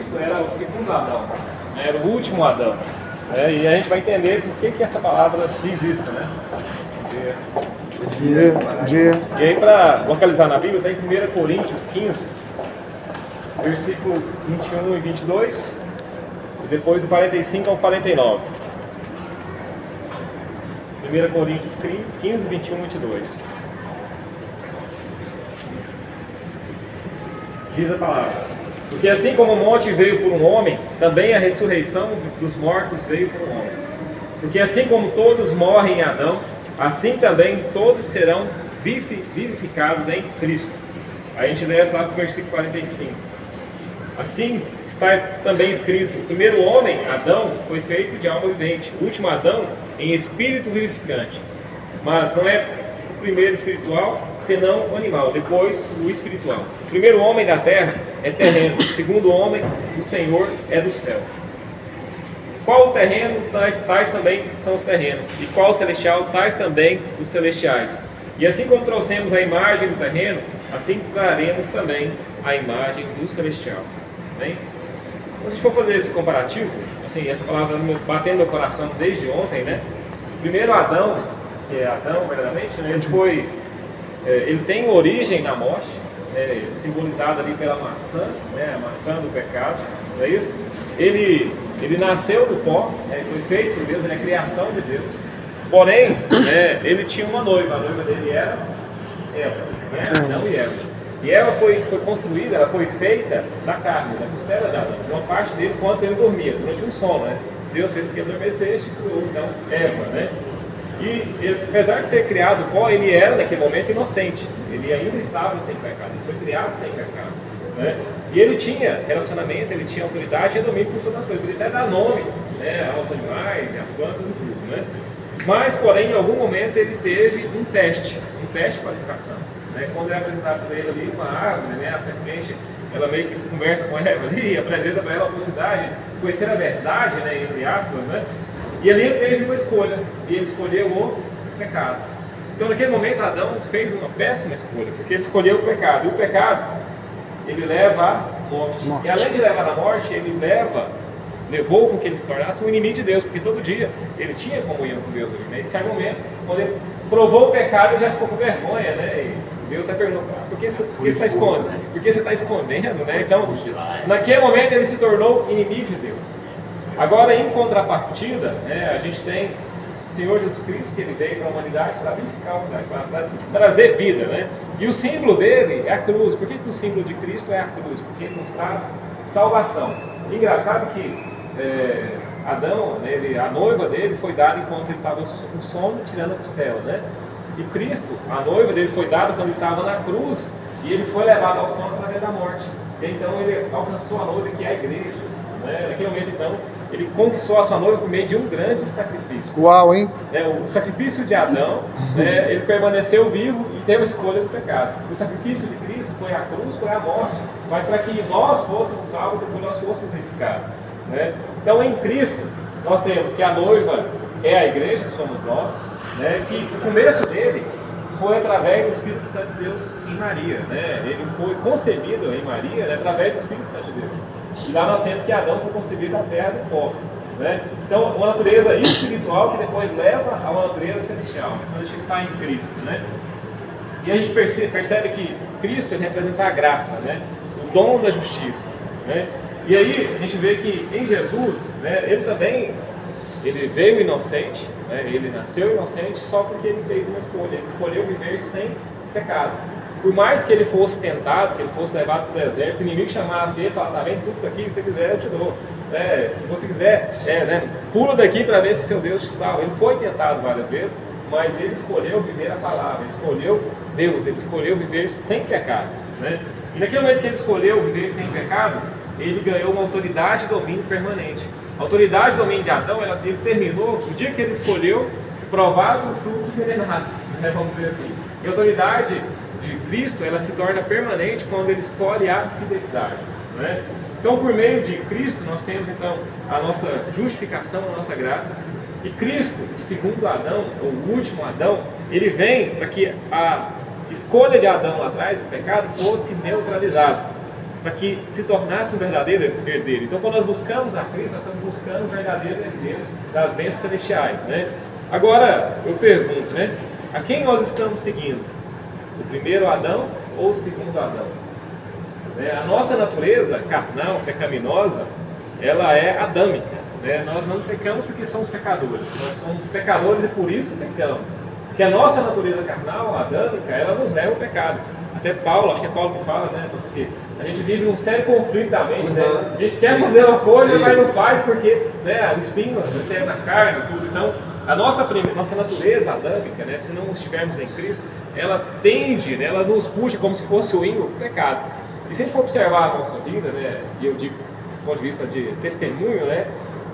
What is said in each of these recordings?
Cristo era o segundo Adão, né? Era o último Adão. E a gente vai entender por que essa palavra diz isso, né? E aí, para localizar na Bíblia, está em 1 Coríntios 15, versículo 21 e 22, e depois do 45 ao 49. 1 Coríntios 15, 21 e 22. Diz a palavra: porque assim como o morte veio por um homem, também a ressurreição dos mortos veio por um homem. Porque assim como todos morrem em Adão, assim também todos serão vivificados em Cristo. Aí a gente lê lá no versículo 45. Assim está também escrito: o primeiro homem, Adão, foi feito de alma vivente, o último Adão em espírito vivificante. Mas não é o primeiro espiritual, senão o animal, depois o espiritual. O primeiro homem da terra é terreno, o segundo homem, o Senhor, é do céu. Qual o terreno, tais também são os terrenos, e qual o celestial, tais também os celestiais. E assim como trouxemos a imagem do terreno, assim traremos também a imagem do celestial. Bem? Então, se a gente for fazer esse comparativo, assim, essa palavra batendo no meu coração desde ontem, né? Primeiro Adão, que é Adão verdadeiramente, né? Ele tem origem na morte, simbolizada ali pela maçã, né? A maçã do pecado, não é isso? Ele nasceu do pó, né? Foi feito por Deus, ele é a criação de Deus. Porém, ele tinha uma noiva, a noiva dele era Eva, né? Adão e Eva. E ela foi construída, ela foi feita da carne, da costela de Adão. Uma parte dele enquanto ele dormia, durante um sono, né? Deus fez com que ele adormecesse e criou, então, Eva, né? E ele, apesar de ser criado do pó, ele era naquele momento inocente. Ele ainda estava sem pecado, ele foi criado sem pecado, né? E ele tinha relacionamento, ele tinha autoridade e domínio por todas as coisas. Ele até dá nome, né, aos animais e às plantas e tudo, né? Mas, porém, em algum momento ele teve um teste de qualificação. Quando é apresentado para ele ali uma árvore, né, a serpente, ela meio que conversa com Eva ali e apresenta para ela a possibilidade de conhecer a verdade, né, entre aspas, né? E ali ele teve uma escolha, e ele escolheu o pecado. Então naquele momento Adão fez uma péssima escolha, porque ele escolheu o pecado, e o pecado, ele leva à morte. E além de levar à morte, ele levou com que ele se tornasse um inimigo de Deus, porque todo dia ele tinha comunhão com Deus. Né? Em certo momento, quando ele provou o pecado, ele já ficou com vergonha, né? E Deus está perguntando: por que você está escondendo? Por que você está escondendo? Né? Então, naquele momento ele se tornou inimigo de Deus. Agora, em contrapartida, né, a gente tem o Senhor Jesus Cristo, que ele veio para a humanidade para vivificar a humanidade, para trazer vida, né? E o símbolo dele é a cruz. Por que o símbolo de Cristo é a cruz? Porque ele nos traz salvação. Engraçado que Adão, né, a noiva dele foi dada enquanto ele estava no sono, tirando a costela, né? E Cristo, a noiva dele, foi dada quando ele estava na cruz, e ele foi levado ao sono através da morte. E então ele alcançou a noiva, que é a igreja, né? Naquele momento, então, ele conquistou a sua noiva por meio de um grande sacrifício. Uau, hein? O sacrifício de Adão, né, ele permaneceu vivo e teve a escolha do pecado. O sacrifício de Cristo foi a cruz, foi a morte, mas para que nós fôssemos salvos, depois nós fôssemos vivificados, né? Então, em Cristo, nós temos que a noiva é a igreja, que somos nós, né, que o começo dele foi através do Espírito Santo de Deus em Maria, né? Ele foi concebido em Maria, né, através do Espírito Santo de Deus. E lá nós temos que Adão foi concebido da terra do pó, né? Então, uma natureza espiritual que depois leva a uma natureza celestial, né? Quando a gente está em Cristo, né? E a gente percebe que Cristo representa a graça, né? O dom da justiça, né? E aí a gente vê que em Jesus, né, ele veio inocente, né? Ele nasceu inocente só porque ele fez uma escolha. Ele escolheu viver sem pecado. Por mais que ele fosse tentado, que ele fosse levado para o deserto, o inimigo chamasse ele e falasse: tá vendo tudo isso aqui, se você quiser eu te dou. Se você quiser, pula daqui para ver se seu Deus te salva. Ele foi tentado várias vezes, mas ele escolheu viver a palavra, ele escolheu Deus, ele escolheu viver sem pecado, né? E naquele momento que ele escolheu viver sem pecado, ele ganhou uma autoridade e domínio permanente. A autoridade e domínio de Adão, ele terminou o dia que ele escolheu provar do fruto envenenado, né, vamos dizer assim. E a autoridade de Cristo, ela se torna permanente quando ele escolhe a fidelidade, né? Então, por meio de Cristo, nós temos então a nossa justificação, a nossa graça. E Cristo, o segundo Adão, ou o último Adão, ele vem para que a escolha de Adão lá atrás, o pecado, fosse neutralizada. para que se tornasse um verdadeiro herdeiro. Então, quando nós buscamos a Cristo, nós estamos buscando um verdadeiro herdeiro das bênçãos celestiais, né? Agora, eu pergunto, né? A quem nós estamos seguindo? O primeiro Adão ou o segundo Adão? A nossa natureza carnal, pecaminosa, ela é adâmica. Nós não pecamos porque somos pecadores. Nós somos pecadores e por isso pecamos. Porque a nossa natureza carnal, adâmica, ela nos leva ao pecado. Até Paulo, acho que é Paulo que fala, né? Porque a gente vive um sério conflito da mente, né? A gente quer fazer uma coisa, mas não faz porque, né, o espinho até na carne, tudo. Então, a nossa natureza adâmica, né, se não estivermos em Cristo, ela tende, né, ela nos puxa como se fosse o ímã para o pecado. E se a gente for observar a nossa vida, né, e eu digo do ponto de vista de testemunho, né,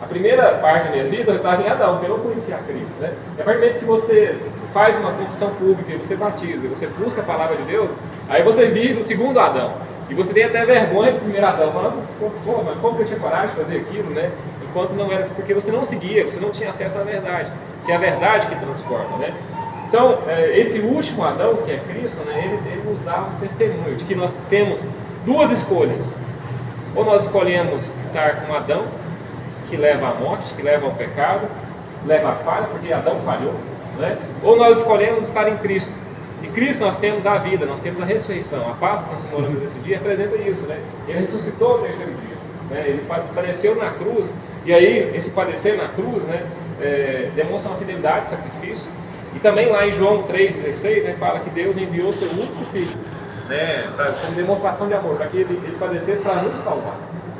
a primeira parte da minha vida eu estava em Adão, porque eu não conhecia a Cristo, né? E a partir do momento que você faz uma confissão pública, e você batiza, e você busca a palavra de Deus, aí você vive o segundo Adão. E você tem até vergonha do primeiro Adão, falando, pô, mas como que eu tinha coragem de fazer aquilo, né? Enquanto não era, porque você não seguia, você não tinha acesso à verdade, que é a verdade que transforma, né? Então, esse último Adão, que é Cristo, né, ele nos dá um testemunho de que nós temos duas escolhas. Ou nós escolhemos estar com Adão, que leva à morte, que leva ao pecado, leva à falha, porque Adão falhou, né? Ou nós escolhemos estar em Cristo. Em Cristo nós temos a vida, nós temos a ressurreição. A Páscoa que nós comemoramos nesse dia representa isso, né? Ele ressuscitou no terceiro dia, né? Ele padeceu na cruz, e aí esse padecer na cruz, né, demonstra uma fidelidade, sacrifício. E também lá em João 3,16, né, fala que Deus enviou seu único filho, né, como demonstração de amor, para que ele padecesse para nos salvar.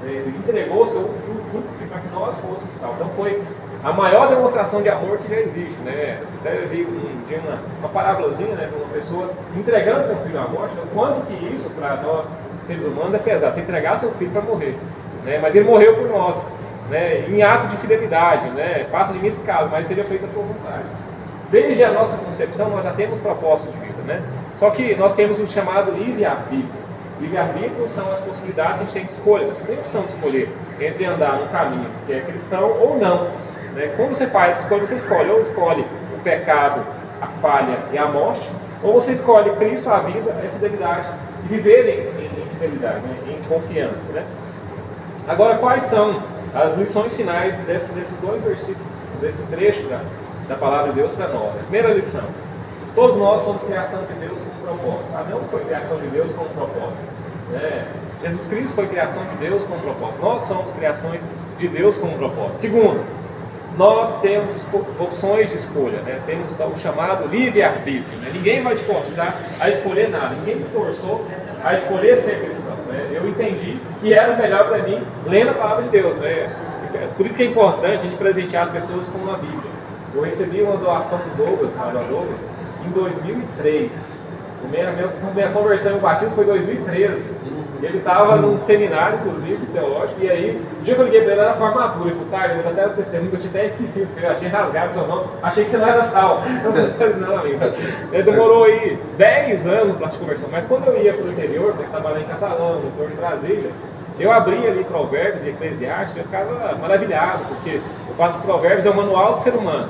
Ele entregou o seu único filho para que nós fôssemos salvos. Então foi a maior demonstração de amor que já existe, né? Até vi um dia uma parábolazinha, né, de uma pessoa entregando seu filho à morte, né? Quanto que isso para nós seres humanos é pesado, você entregar seu filho para morrer, né? Mas ele morreu por nós, né, em ato de fidelidade, né? Passa de mim esse caso, mas seja feita por vontade. Desde a nossa concepção nós já temos propósito de vida, né? Só que nós temos o chamado livre-arbítrio. Livre-arbítrio são as possibilidades que a gente tem de escolha. Você tem a opção de escolher entre andar no caminho que é cristão ou não, né? Quando você faz escolha, você escolhe ou escolhe o pecado, a falha e a morte, ou você escolhe Cristo, a vida, a fidelidade, e viver em fidelidade, né? Em confiança, né? Agora, quais são as lições finais desses dois versículos, desse trecho da palavra de Deus para nós? A primeira lição: todos nós somos criação de Deus com um propósito. Adão foi criação de Deus com um propósito, né? Jesus Cristo foi criação de Deus com um propósito. Nós somos criações de Deus com um propósito. Segundo, nós temos opções de escolha, né? Temos o chamado livre-arbítrio, né? Ninguém vai te forçar a escolher nada, ninguém me forçou a escolher ser cristão, né? Eu entendi que era o melhor para mim lendo a palavra de Deus, né? Por isso que é importante a gente presentear as pessoas com uma Bíblia. Eu recebi uma doação do Douglas, em 2003. Minha conversão e o batismo foi em 2013. Ele estava num seminário, inclusive, teológico, e aí, o dia que eu liguei para ele era a formatura. Ele falou: tá, eu vou até o testemunho, que eu tinha até esquecido, eu tinha rasgado seu nome, achei que você não era salvo. Não, amigo. Ele demorou aí 10 anos para se conversar, mas quando eu ia para o interior, para trabalhar em Catalão, no entorno de Brasília, eu abria ali Provérbios e Eclesiastes e eu ficava maravilhado, porque o fato de Provérbios é o manual do ser humano.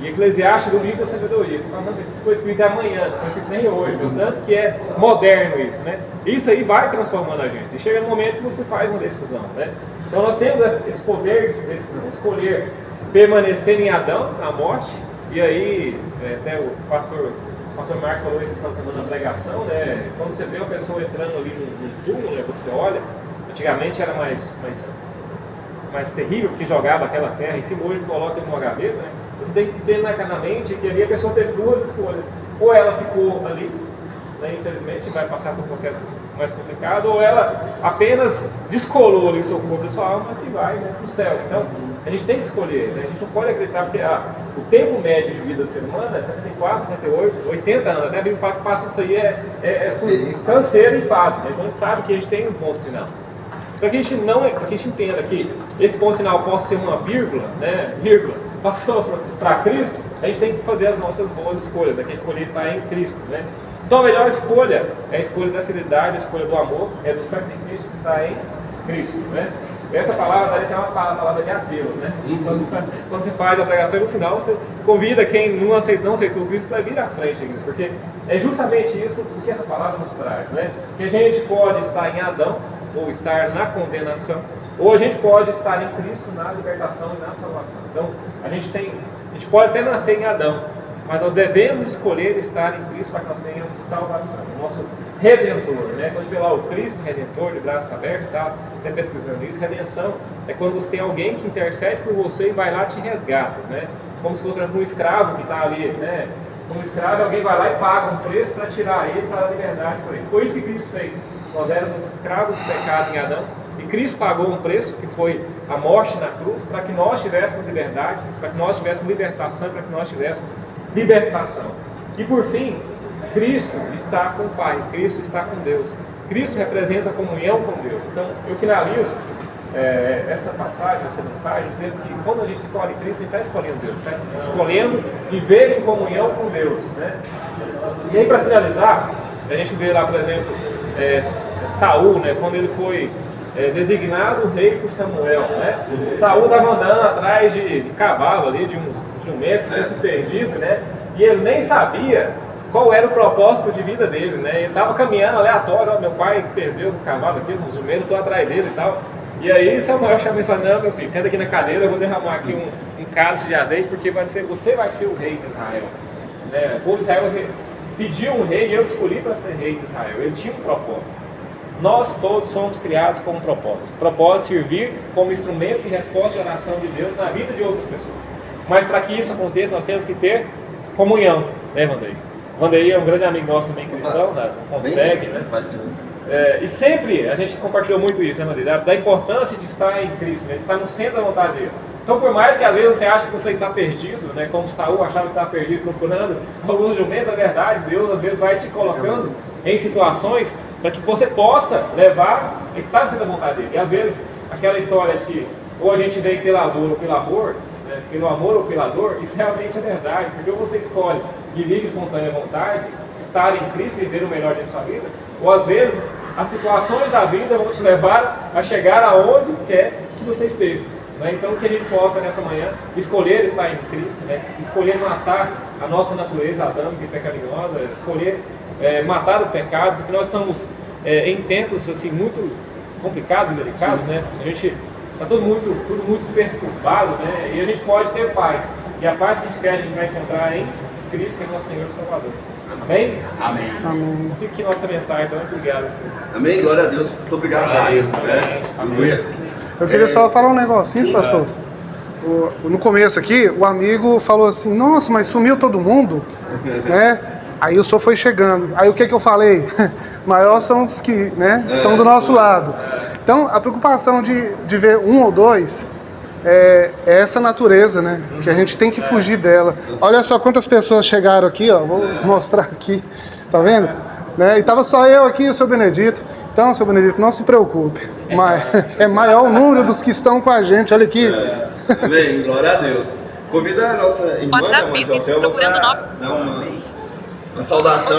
E Eclesiastes do livro da sabedoria. Você fala: não, isso foi escrito amanhã, não foi escrito nem hoje. Tanto que é moderno isso, né? Isso aí vai transformando a gente. E chega no momento que você faz uma decisão, né? Então nós temos esse poder de decisão, escolher permanecer em Adão, na morte. E aí, até o pastor Marcos falou isso essa semana na pregação, né? Quando você vê uma pessoa entrando ali num túmulo, né, você olha, antigamente era mais terrível, porque jogava aquela terra em cima, hoje coloca em uma gaveta, né? Você tem que ter na mente que ali a pessoa teve duas escolhas. Ou ela ficou ali, né, infelizmente vai passar por um processo mais complicado, ou ela apenas descolou ali o seu corpo e sua alma que vai, né, para o céu. Então, a gente tem que escolher, né? A gente não pode acreditar, porque o tempo médio de vida do ser humano é 74, 78, 80 anos. Até a Bíblia fala que passa disso aí canseiro e fado, né? Então a gente sabe que a gente tem um ponto final. Para que a gente entenda que esse ponto final possa ser uma vírgula, né? Passou para Cristo, a gente tem que fazer as nossas boas escolhas, né? Que escolher estar em Cristo, né? Então a melhor escolha é a escolha da fidelidade, a escolha do amor, é do sacrifício que está em Cristo, né? Essa palavra é uma palavra de apelo, né? Quando você faz a pregação no final, você convida quem não aceitou Cristo para vir à frente, porque é justamente isso que essa palavra nos traz, né? Que a gente pode estar em Adão, ou estar na condenação, ou a gente pode estar em Cristo na libertação e na salvação. Então, a gente pode até nascer em Adão, mas nós devemos escolher estar em Cristo para que nós tenhamos salvação, o nosso Redentor, né? Quando a gente vê lá o Cristo Redentor, de braços abertos, tá até pesquisando isso, redenção é quando você tem alguém que intercede por você e vai lá e te resgata, né? Como se fosse um escravo que está ali, né? Como escravo, alguém vai lá e paga um preço para tirar ele, para dar liberdade por ele. Foi isso que Cristo fez. Nós éramos escravos do pecado em Adão, e Cristo pagou um preço, que foi a morte na cruz, para que nós tivéssemos liberdade, para que nós tivéssemos libertação, para que nós tivéssemos libertação. E por fim, Cristo está com o Pai, Cristo está com Deus. Cristo representa a comunhão com Deus. Então, eu finalizo essa passagem, essa mensagem, dizendo que quando a gente escolhe Cristo, a gente está escolhendo Deus, está escolhendo viver em comunhão com Deus, né? E aí, para finalizar, a gente vê lá, por exemplo, Saul, né, quando ele foi designado rei por Samuel, né? Saul estava andando atrás de cavalo ali, de um jumento que tinha se perdido, né? E ele nem sabia qual era o propósito de vida dele, né? Ele estava caminhando aleatório, ó, meu pai perdeu os cavalos aqui, um jumento, estou atrás dele e tal. E aí Samuel chamou e falou: não, meu filho, senta aqui na cadeira, eu vou derramar aqui um cálice de azeite, porque você vai ser o rei de Israel. Né? O povo de Israel pediu um rei e eu escolhi para ser rei de Israel. Ele tinha um propósito. Nós todos somos criados com um propósito. O propósito de servir como instrumento de resposta de oração de Deus na vida de outras pessoas. Mas para que isso aconteça, nós temos que ter comunhão, né, Vandeir? Vandeir é um grande amigo nosso também cristão, né? Consegue, né? E sempre a gente compartilhou muito isso, né, Vandeir? Da importância de estar em Cristo, né? De estar no centro da vontade dele. Então, por mais que às vezes você ache que você está perdido, né? Como Saul achava que estava perdido procurando alguns jumentos, na verdade, Deus às vezes vai te colocando em situações para que você possa levar, estar no centro da vontade dele. E às vezes aquela história de que ou a gente vem pela dor ou pelo amor, né? Pelo amor ou pela dor, isso realmente é verdade, porque ou você escolhe de livre e espontânea vontade, estar em Cristo e ver o melhor de sua vida, ou às vezes as situações da vida vão te levar a chegar aonde quer que você esteja. Né? Então que a gente possa nessa manhã escolher estar em Cristo, né? Escolher matar a nossa natureza adâmica e pecaminosa, escolher matar o pecado, porque nós estamos em tempos assim, muito complicados e delicados, né? A gente está tudo muito perturbado, né? E a gente pode ter paz. E a paz que a gente quer, a gente vai encontrar em Cristo, que é nosso Senhor e Salvador. Amém? Amém. Amém. Fique aqui nossa mensagem, então. Muito obrigado, Senhor. Amém? Glória a Deus. Muito obrigado. Amém. Eu queria só falar um negocinho, pastor. No começo aqui, o amigo falou assim: nossa, mas sumiu todo mundo, né? Aí o senhor foi chegando. Aí o que eu falei? Maior são os que, né, estão do nosso lado. Então, a preocupação de ver um ou dois é essa natureza, né? Que a gente tem que fugir dela. Olha só quantas pessoas chegaram aqui, ó. Vou mostrar aqui. Tá vendo? Né? E estava só eu aqui e o seu Benedito. Então, seu Benedito, não se preocupe. Mas é maior o número dos que estão com a gente. Olha aqui. Amém. Glória a Deus. Convida a nossa irmã, WhatsApp Business, procurando para dar uma saudação.